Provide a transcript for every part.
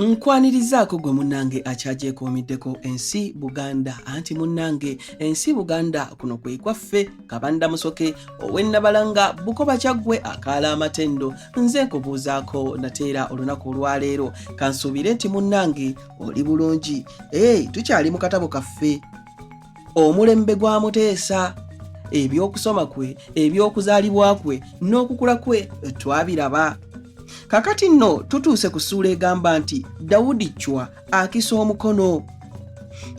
Nkwanirizaako gwe munnange akyagyekuumiddeko ensi Buganda anti munnange ensi Buganda kuno kwe kwaffe Kabanda Musoke ow'Ennabalanga Bukoba Kyaggwe akaala amatendo nze nkubuuzaako nateera olunaku olwaleero kansuubire nti munnange oli bulungi. Tukyali mu katabo kaffe omulembe gwa Muteesa ebyokusoma kwe ebyokuzaalibwa kwe n'okukula kwe twabiraba. Kakati nno tutuuse ku ssuula egamba nti Dawudi Chwa akisa omukono.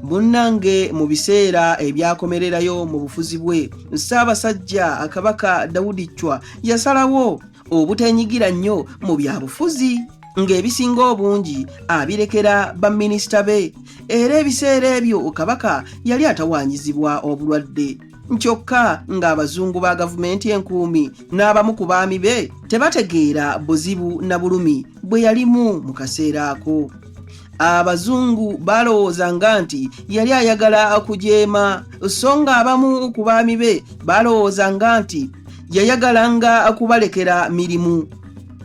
Munnange mu biseera ebyakomererayo mu bufuzi bwe Ssaabasajja Kabaka Dawudi Chwa yasalawo obutenyigira nnyo mu byabufuzi ng'ebisinga obungi abirekera baminisita be, era ebiseera ebyo Kabaka yali atawaanyizibwa obulwadde. Nkyokka ng'abazungu ba gavumenti enkuumi n'abamu ku baami be tebategeera buzibu na bulumi bwe yalimu mu kaseera ako. Abazungu balowoozanga nti yali ayagala kujeema, so ng'abamu ku baami be balowoozanga nti yayagalanga kubalekera mirimu.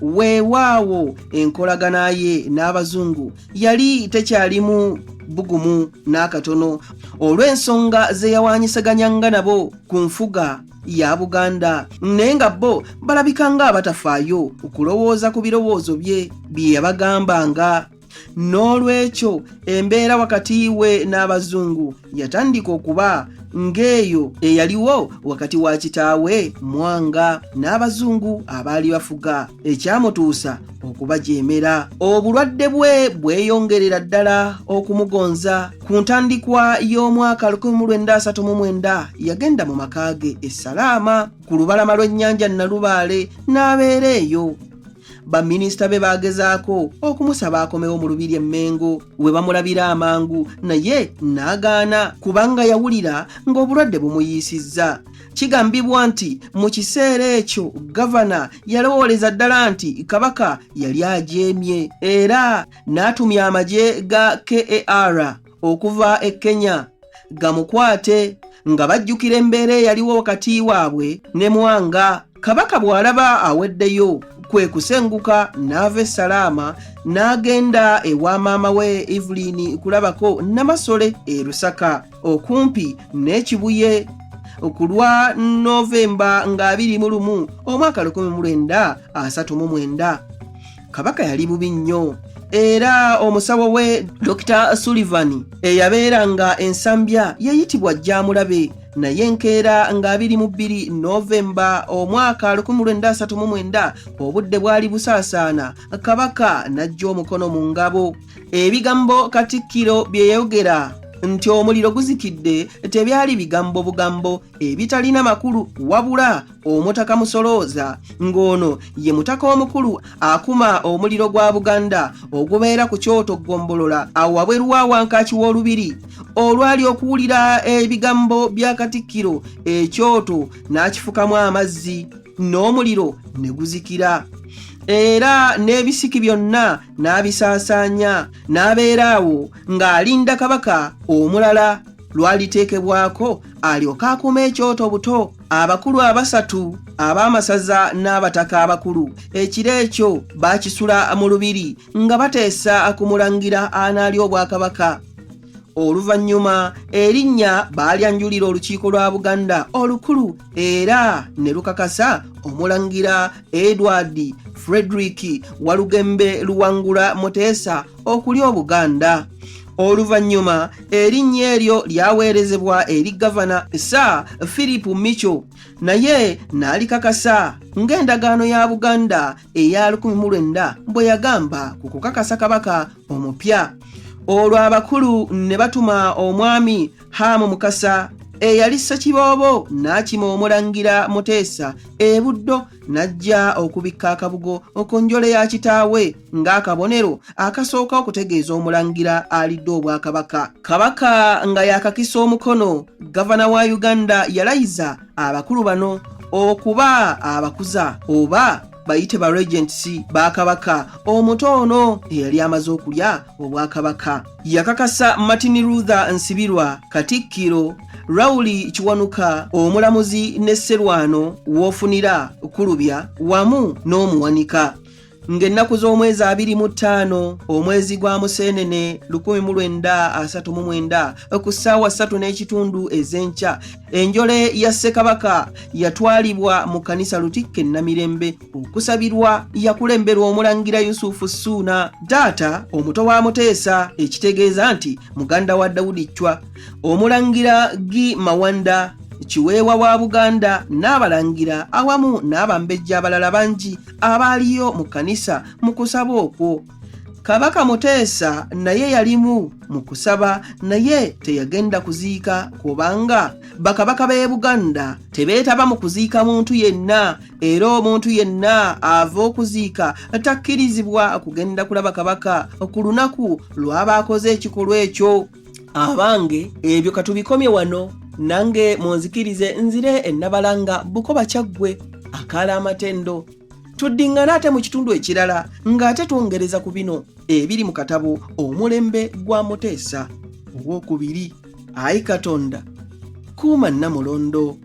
Weewaawo enkolagana ye n'abazungu yali tekyalimu bugumu n'akatono olw'ensonga ze yawaanyisaganyanga nabo ku nfuga ya Buganda, naye nga bo balabikanga abatafaayo okulowooza ku birowoozo bye yabagambanga. N'olwekyo embeera wakati we n'abazungu yatandika okuba ng'eyo eyaliwo wakati wa kitaawe Mwanga n'abazungu abaali bafuga, ekyamutuusa okubajeemera. Obulwadde bwe bweyongerera ddala okumugonza. Ku ntandikwa y'omwaka 1939 yagenda mu maka ge e Salaama ku lubalama lw'ennyanja Nalubaale n'abeera eyo. Baminisita be bagezaako okumusaba akomewo mu lubiri e Mengo we bamulabira amangu, naye n'agaana kubanga yawulira ng'obulwadde bumuyiisizza. Kigambibwa nti mu kiseera ekyo gavana yalowooleza ddala nti Kabaka yali ajeemye, era n'atumya amagye ga KAR okuva e Kenya gamukwate nga bajjukira embeera eyaliwo wakati waabwe ne Mwanga. Kabaka bw'alaba aweddeyo kwe kusenguka n'ava e Salaama n'agenda ewa maama we Evelyn kulabako Namasole e Lusaka okumpi n'Ekibuye ku lwa Novemba nga 21 omwaka 1939. Kabaka yali bubi nnyo, era omusawo we Dr. Sullivan eyabeeranga ensambya yayitibwa Jjamulabe, naye enkeera nga 22 Novemba omwaka 1939 obudde bwali busaasaana, Kabaka n'ajja omukono mu ngabo. Ebigambo Katikkiro bye yayogera nti omuliro guzikidde tebyali bigambo bugambo ebitalina makulu, wabula Omutaka Musolooza ng'ono ye mutaka omukulu akuma omuliro gwa Buganda ogubeera ku kyoto Ggombolola awo wabweru wa Wankaaki w'olubiri. Olwali okuwulira ebigambo bya Katikkiro, ekyoto n'akifukamu amazzi n'omuliro ne guzikira, era n'ebisiki byonna n'abisaasaanya, n'abeeraawo ng'alinda Kabaka omulala lwaliteekebwako alyoka akuma ekyoto buto. Abakulu abasatu ab'amasaza n'abataka abakulu ekiro ekyo baakisula mu lubiri nga bateesa kumulangira anaalya Obwakabaka. Oluvannyuma erinnya baalyanjulira olukiiko lwa Buganda olukulu era ne lukakasa omulangira Edward Frederick Walugembe Luwangula Muteesa okulya Obuganda. Oluvannyuma erinnya eryo lyaweerezebwa eri gavana Sir Philip Micho, naye n'alikakasa ng'endagaano ya Buganda eya 1900 bwe yagamba ku kukakasa Kabaka omupya. Olwo abakulu ne batuma omwami Hamu Mukasa eyali Ssekiboobo n'akima omulangira Muteesa e Buddo, n'ajja okubikka akabugo ku njole ya kitaawe ng'akabonero akasooka okutegeeza omulangira alidde Obwakabaka. Kabaka nga yakakisa omukono, gavana wa Uganda yalayiza abakulu bano okuba abakuza oba bayite ba regents ba Kabaka omuto ono eyali amaze okulya Obwakabaka. Yakakasa Martin Luther Nsibirwa Katikkiro, Rauli Kiwanuka omulamuzi ne Sserwano w'ofunira Kulubya wamu n'omuwanika. ng'ennaku z'omwezi 25 omwezi gwa Museenene 1939 ku ssaawa 3:30 ez'enkya enjole ya Ssekabaka yatwalibwa mu kkanisa Lutikko e Namirembe okusabirwa yakulemberwa Omulangira Yusufu Ssuuna taata omuto wa Muteesa, ekitegeeza nti muganda wa Daudi Chwa, Omulangira Gi Mawanda Kiweewa wa Buganda n'abalangira awamu n'abambejja abalala bangi abaaliyo mu kkanisa mu kusaba okwo. Kabaka Muteesa naye yalimu mu kusaba, naye teyagenda kuziika kubanga bakabaka b'e Buganda tebeetaba mu kuziika muntu yenna, era omuntu yenna ava okuziika takkirizibwa kugenda kulaba kabaka ku lunaku lw'aba akoze ekikolwa ekyo. Abange ebyo katubikomye wano, nange munzikirize nzire e Nabalanga Bukoba Kyaggwe akaala amatendo. Tuddingana ate mu kitundu ekirala ng'ate twongereza ku bino ebiri mu katabo Omulembe gwa Muteesa ow'okubiri. Ayi Katonda kuuma Namulondo.